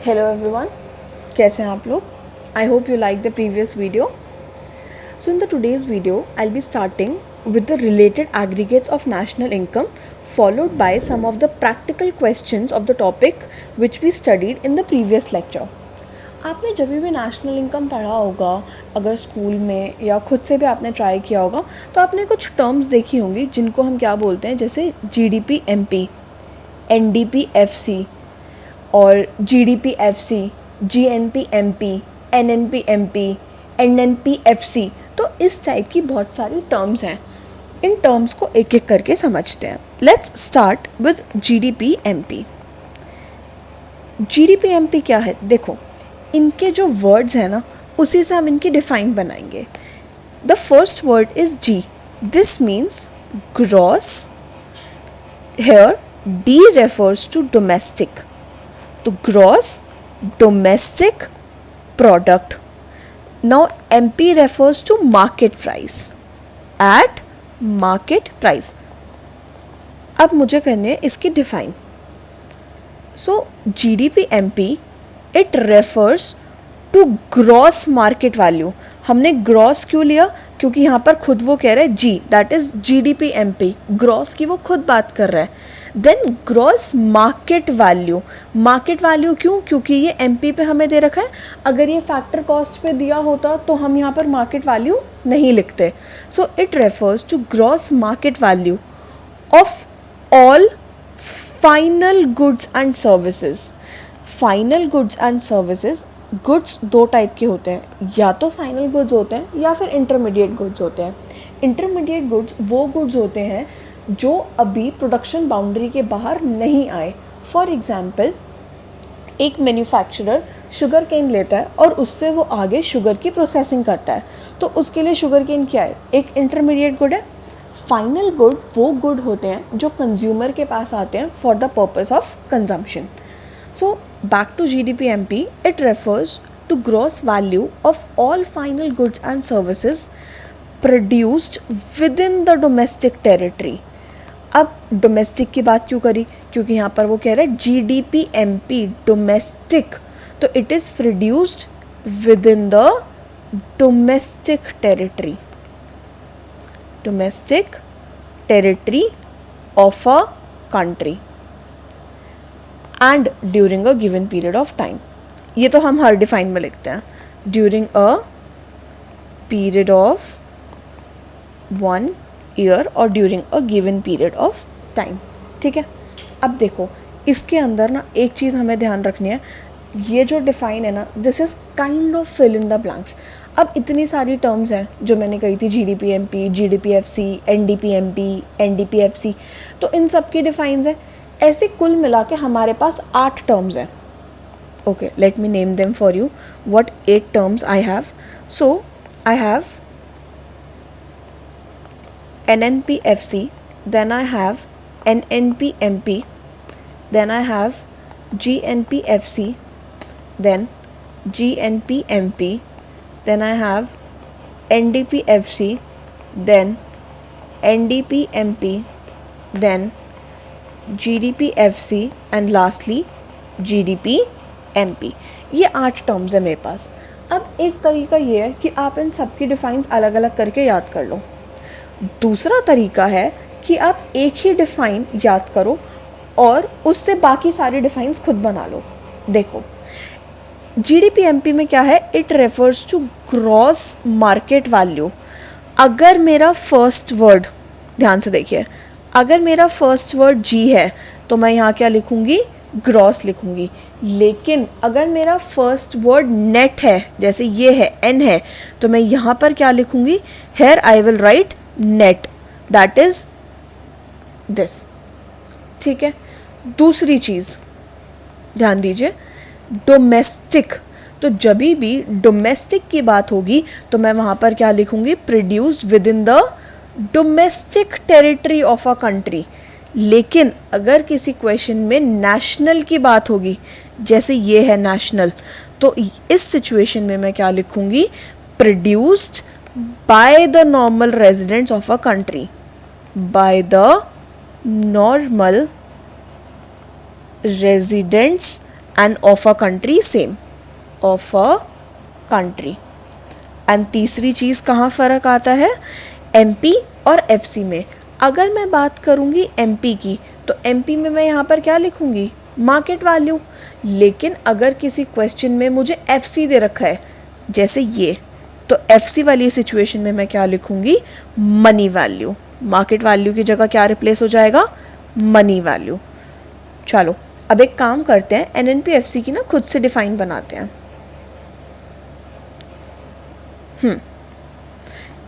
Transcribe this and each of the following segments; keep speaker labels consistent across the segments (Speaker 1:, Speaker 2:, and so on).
Speaker 1: Hello everyone, कैसे हैं आप लोग? I hope you like the previous video. So in the today's video, I'll be starting with the related aggregates of national income, followed by some of the practical questions of the topic which we studied in the previous lecture. आपने जब भी national income पढ़ा होगा, अगर school में या खुद से भी आपने ट्राई किया होगा, तो आपने कुछ टर्म्स देखी होंगी जिनको हम क्या बोलते हैं, जैसे GDP MP, NDP FC और GDP FC, GNP MP, NNP MP, NNP FC. तो इस टाइप की बहुत सारी टर्म्स हैं. इन टर्म्स को एक एक करके समझते हैं. Let's start with GDP MP. GDP MP क्या है? देखो, इनके जो वर्ड्स हैं ना, उसी से हम इनकी डिफाइन बनाएंगे. The first word is G. This means gross. Here D refers to domestic. तो gross domestic product. Now MP refers to market price. At market price. अब मुझे करने हैं इसकी define. So GDP MP it refers to gross market value. हमने gross क्यों लिया? क्योंकि यहाँ पर खुद वो कह रहा है G, that is GDP MP. Gross की वो खुद बात कर रहा है. Then gross market value. Market value क्यों? क्योंकि ये MP पे हमें दे रखा है. अगर ये फैक्टर कॉस्ट पे दिया होता तो हम यहाँ पर मार्केट वैल्यू नहीं लिखते. So it refers to gross market value of all final goods and services. Final goods and services. Goods दो टाइप के होते हैं, या तो फाइनल गुड्स होते हैं या फिर इंटरमीडिएट गुड्स होते हैं. इंटरमीडिएट गुड्स वो गुड्स होते हैं जो अभी प्रोडक्शन बाउंड्री के बाहर नहीं आए. फॉर एग्जांपल, एक मैन्युफैक्चरर शुगर केन लेता है और उससे वो आगे शुगर की प्रोसेसिंग करता है, तो उसके लिए शुगर केन क्या है? एक इंटरमीडिएट गुड है. फाइनल गुड वो गुड होते हैं जो कंज्यूमर के पास आते हैं for the purpose of consumption. So back to GDP MP, it refers to gross value of all final goods and services produced within the domestic territory. अब domestic की बात क्यों करी? क्योंकि यहाँ पर वो कह रहा है GDP MP डोमेस्टिक, तो it is produced within the domestic territory. Domestic territory of a country and during a given period of time. ये तो हम हर डिफाइन में लिखते हैं, during a period of 1 year और during a given period of time. ठीक है. अब देखो, इसके अंदर ना एक चीज़ हमें ध्यान रखनी है. ये जो डिफाइन है ना, this is kind of fill in the blanks. अब इतनी सारी टर्म्स हैं जो मैंने कही थी, GDP MP, GDP FC, NDP MP, NDP FC, तो इन सब की डिफाइंस है. ऐसे कुल मिला के हमारे पास 8 टर्म्स हैं. Okay, let me name them for you. What 8 terms I have? So I have NNP FC, then I have NNP MP, then I have GNP FC, then GNP MP, then I have NDP FC, then NDP MP, then GDP FC and lastly GDP MP. ये 8 terms है मेरे पास. अब एक तरीका ये है कि आप इन सब की डिफाइंस अलग अलग करके याद कर लो. दूसरा तरीका है कि आप एक ही डिफाइन याद करो और उससे बाकी सारी डिफाइंस खुद बना लो. देखो, GDP MP में क्या है? It refers to gross market value. अगर मेरा फर्स्ट वर्ड, ध्यान से देखिए, अगर मेरा फर्स्ट वर्ड G है तो मैं यहाँ क्या लिखूँगी? ग्रॉस लिखूँगी. लेकिन अगर मेरा फर्स्ट वर्ड नेट है, जैसे ये है, N है, तो मैं यहाँ पर क्या लिखूँगी? Here I will write net, that is this. ठीक है. दूसरी चीज़ ध्यान दीजिए, डोमेस्टिक. तो जब भी डोमेस्टिक की बात होगी तो मैं वहाँ पर क्या लिखूँगी? Produced within the domestic territory of a country. लेकिन अगर किसी क्वेश्चन में नेशनल की बात होगी, जैसे ये है नेशनल, तो इस सिचुएशन में मैं क्या लिखूँगी? Produced by the normal residents of a country. By the normal residents end of a country same, of a country. And तीसरी चीज़ कहाँ फ़र्क आता है, एमपी और एफसी में। अगर मैं बात करूँगी एमपी की, तो एमपी में मैं यहाँ पर क्या लिखूँगी, मार्केट वैल्यू। लेकिन अगर किसी क्वेश्चन में मुझे एफसी दे रखा है जैसे ये, तो एफसी वाली सिचुएशन में मैं क्या लिखूँगी, मनी वैल्यू। मार्केट वैल्यू की जगह क्या रिप्लेस हो जाएगा, मनी वैल्यू। चलो अब एक काम करते हैं, एनएनपीएफसी की ना खुद से डिफाइन बनाते हैं।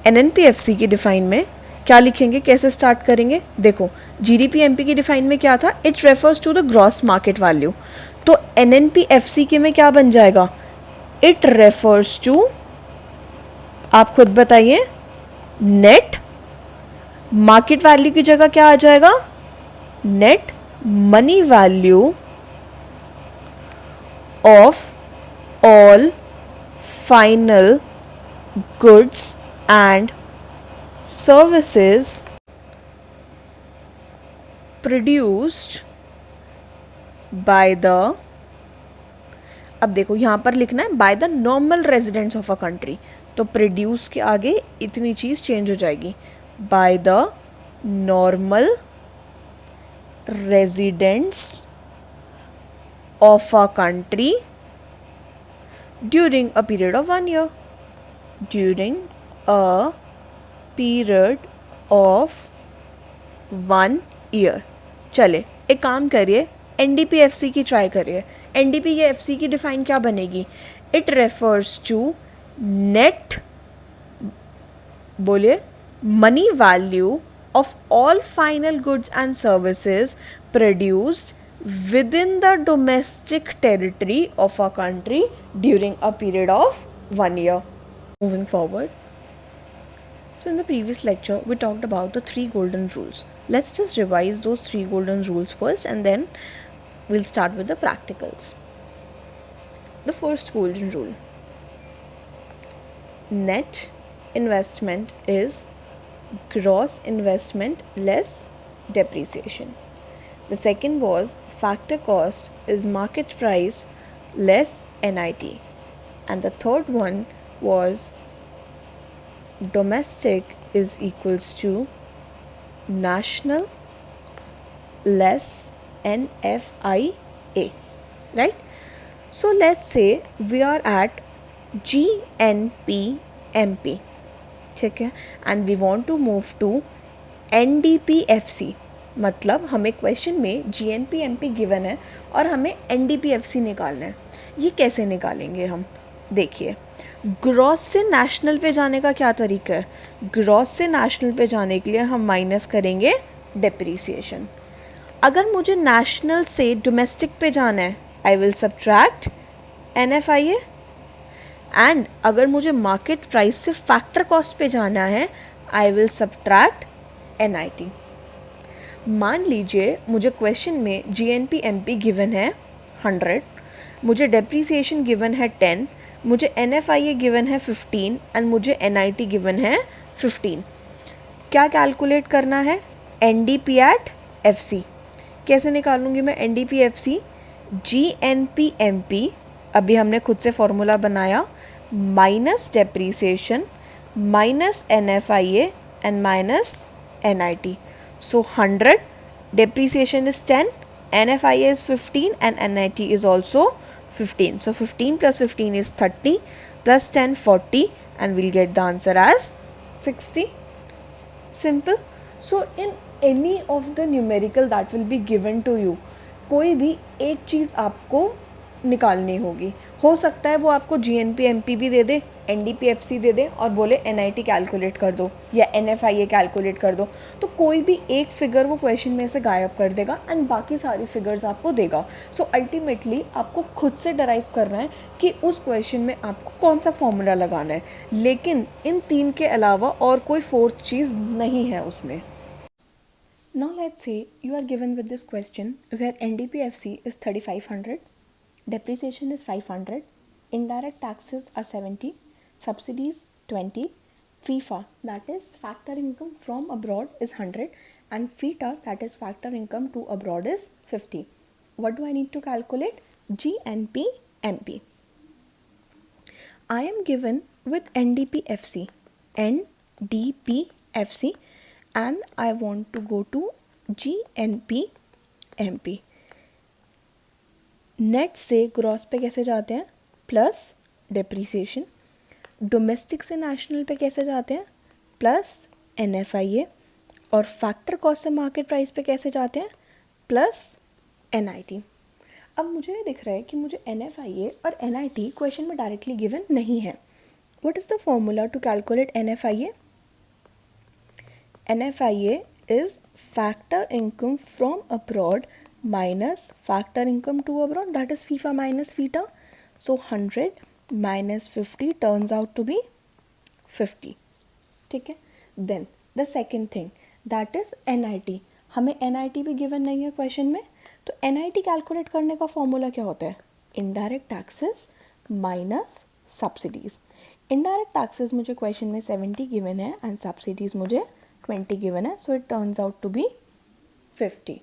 Speaker 1: एनएनपीएफसी की डिफाइन में क्या लिखेंगे, कैसे स्टार्ट करेंगे, देखो जीडीपी एमपी की डिफाइन में क्या था, it refers to the gross market value. तो एनएनपीएफसी के में क्या बन जाएगा, इट रेफर्स टू, आप खुद बताइए, नेट मार्केट वैल्यू की जगह क्या आ जाएगा, net money value of all final goods and services produced by the, अब देखो यहाँ पर लिखना है by the normal residents of a country, तो produce के आगे इतनी चीज़ चेंज हो जाएगी, by the normal residents of a country during a period of 1 year, during a period of 1 year. चले एक काम करिए, एनडीपीएफसी की ट्राई करिए। एनडीपीएफसी की डिफाइन क्या बनेगी, इट रेफर्स टू नेट, बोलिए, money value of all final goods and services produced within the domestic territory of a country during a period of 1 year. Moving forward, so in the previous lecture we talked about the 3 golden rules. Let's just revise those 3 golden rules first and then we'll start with the practicals. The first golden rule: net investment is gross investment less depreciation. The second was factor cost is market price less NIT. And the third one was domestic is equals to national less NFIA, right? So let's say we are at GNPMP, ठीक है, and we want to move to NDPFC. मतलब हमें question में GNPMP given है और हमें NDPFC निकालना है। ये कैसे निकालेंगे हम, देखिए, ग्रॉस से नेशनल पे जाने का क्या तरीका है, ग्रॉस से नेशनल पे जाने के लिए हम माइनस करेंगे डेप्रीसिएशन। अगर मुझे नेशनल से डोमेस्टिक पे जाना है, I will subtract NFIA, and अगर मुझे मार्केट प्राइस से फैक्टर कॉस्ट पे जाना है, आई विल सब्ट्रैक्ट NIT। मान लीजिए मुझे क्वेश्चन में GNPMP गिवन है 100, मुझे डेप्रीसिएशन गिवन है 10, मुझे NFIA गिवन है 15 एंड मुझे NIT गिवन है 15। क्या कैलकुलेट करना है, NDP एट FC। कैसे निकालूंगी मैं NDPFC, GNPMP अभी हमने खुद से फॉर्मूला बनाया, minus depreciation minus NFIA and minus NIT. So 100, depreciation is 10, NFIA is 15 and NIT is also 15. So 15 plus 15 is 30 plus 10 40 and we'll get the answer as 60. Simple. So in any of the numerical that will be given to you, कोई भी एक चीज़ आपको निकालनी होगी। हो सकता है वो आपको GNPMP भी दे दे, NDPFC दे दे और बोले NIT कैलकुलेट कर दो या NFIA कैलकुलेट कर दो, तो कोई भी एक फिगर वो क्वेश्चन में से गायब कर देगा एंड बाकी सारी फिगर्स आपको देगा। सो अल्टीमेटली आपको खुद से डराइव करना है कि उस क्वेश्चन में आपको कौन सा फॉर्मूला लगाना है, लेकिन इन 3 के अलावा और कोई फोर्थ चीज़ नहीं है उसमें। Now let's say you are given with this question where NDPFC is 3500, depreciation is 500, indirect taxes are 70, subsidies 20, FIFA that is factor income from abroad is 100 and FITA that is factor income to abroad is 50. What do I need to calculate? GNP MP. I am given with NDPFC and I want to go to GNP MP. Net से gross पे कैसे जाते हैं, plus depreciation. Domestic से national पे कैसे जाते हैं, प्लस NFIA. और फैक्टर कॉस्ट से मार्केट प्राइस पे कैसे जाते हैं, प्लस NIT. अब मुझे ये दिख रहा है कि मुझे NFIA और NIT क्वेश्चन में डायरेक्टली गिवन नहीं है. What is the formula to calculate NFIA? NFIA is factor income from abroad minus factor income to abroad, that is FIFA minus FITA. So 100 minus 50 turns out to be 50. ठीक है. Then the second thing, that is NIT. हमें NIT भी given नहीं है question में, तो NIT calculate करने का फॉर्मूला क्या होता है, indirect taxes minus subsidies. Indirect taxes मुझे क्वेश्चन में 70 गिवन है एंड सब्सिडीज़ मुझे 20 गिवन है, so it turns out to be 50.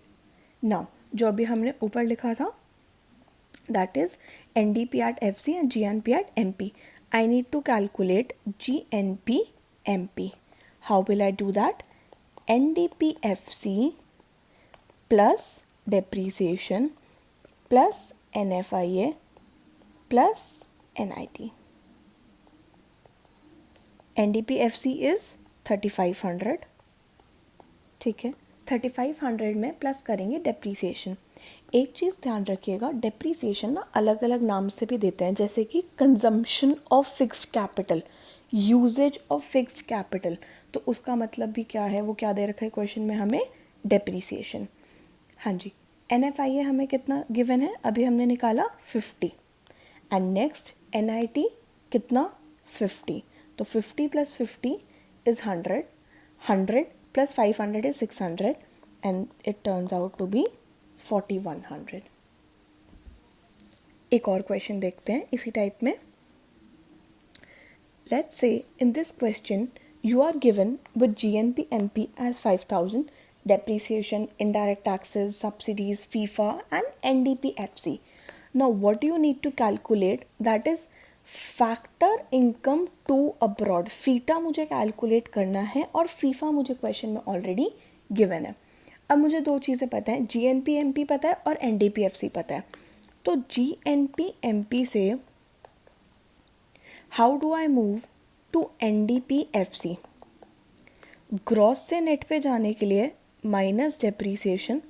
Speaker 1: Now जो अभी हमने ऊपर लिखा था, that is NDP at FC and GNP at MP. I need to calculate GNP MP. How will I do that? NDP FC plus depreciation plus NFIA plus NIT. NDP FC is 3500. ठीक है. 3500 में plus करेंगे depreciation. एक चीज़ ध्यान रखिएगा, depreciation ना अलग अलग नाम से भी देते हैं, जैसे कि consumption of fixed capital, uses of fixed capital. तो उसका मतलब भी क्या है, वो क्या दे रखा है क्वेश्चन में हमें, डेप्रीसिएशन. हाँ जी. NFIA हमें कितना गिवन है, अभी हमने निकाला 50. एंड नेक्स्ट NIT कितना, 50. तो 50 plus 50 is 100. 100 plus 500 is 600 and it turns out to be 4100. एक और क्वेश्चन देखते हैं इसी टाइप में. Let's say in this question you are given with GNP MP as 5000, depreciation, indirect taxes, subsidies, FIFA and NDP FC. Now what do you need to calculate, that is factor income to abroad. फीटा मुझे calculate करना है और FIFA मुझे question में already given है. अब मुझे दो चीज़ें पता है, GNP MP पता है और NDP FC पता है. तो GNP MP से how do I move to NDP FC? Gross से नेट पे जाने के लिए माइनस डेप्रीसिएशन,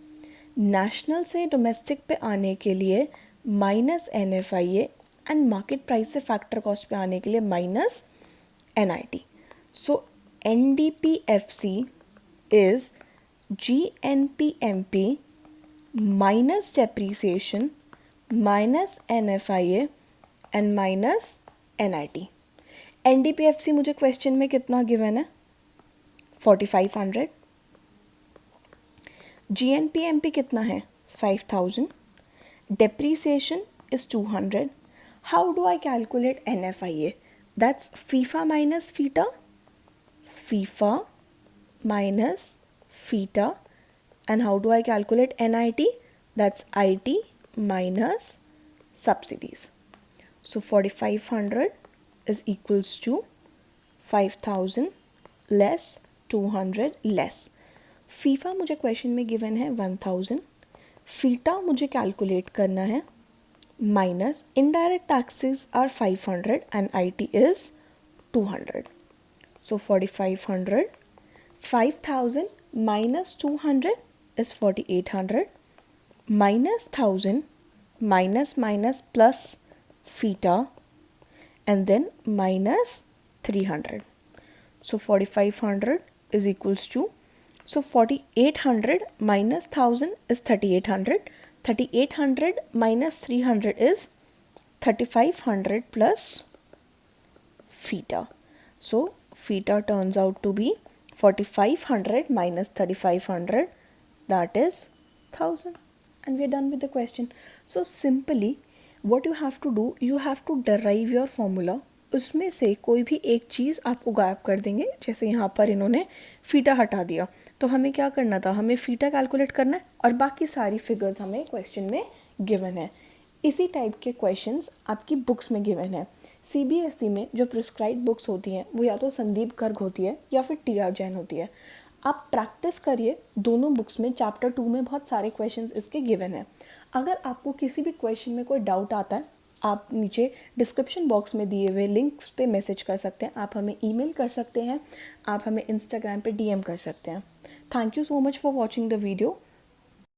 Speaker 1: नेशनल से डोमेस्टिक पे आने के लिए minus NFIA and market price से फैक्टर कॉस्ट पे आने के लिए minus NIT. So NDP FC is GNP MP minus depreciation minus NFIA and minus NIT. NDP FC मुझे क्वेश्चन में कितना गिवन है, 4500. GNP MP कितना है, 5000. Depreciation is 200. How do I calculate NFIA? That's FIFA minus FITA. FIFA minus FITA. And how do I calculate NIT? That's IT minus subsidies. So 4500 is equals to 5000 less 200 less. FIFA मुझे question में given है 1000. FITA मुझे calculate करना है minus indirect taxes are 500 and IT is 200. So 4500, 5000 minus 200 is 4800, minus 1000 minus minus plus FITA and then minus 300. So 4500 is equals to, so 4800 minus 1000 is 3800. 3800 minus 300 is 3500 plus FITA. So FITA turns out to be 4500 minus 3500, that is 1000. And we're done with the question. So simply what you have to do, you have to derive your formula. उसमें से कोई भी एक चीज़ आपको गायब कर देंगे. जैसे यहाँ पर इन्होंने फीटा हटा दिया, तो हमें क्या करना था, हमें फीटा कैलकुलेट करना है और बाकी सारी फिगर्स हमें क्वेश्चन में गिवन है. इसी टाइप के क्वेश्चंस आपकी बुक्स में गिवन है। सीबीएसई में जो प्रिस्क्राइब बुक्स होती हैं वो या तो संदीप गर्ग होती है या फिर टी आर जैन होती है। आप प्रैक्टिस करिए दोनों बुक्स में। चैप्टर 2 में बहुत सारे क्वेश्चंस इसके गिवन हैं। अगर आपको किसी भी क्वेश्चन में कोई डाउट आता है, आप नीचे डिस्क्रिप्शन बॉक्स में दिए हुए लिंक्स पे मैसेज कर सकते हैं, आप हमें ईमेल कर सकते हैं, आप हमें इंस्टाग्राम पे डीएम कर सकते हैं। Thank you so much for watching the video.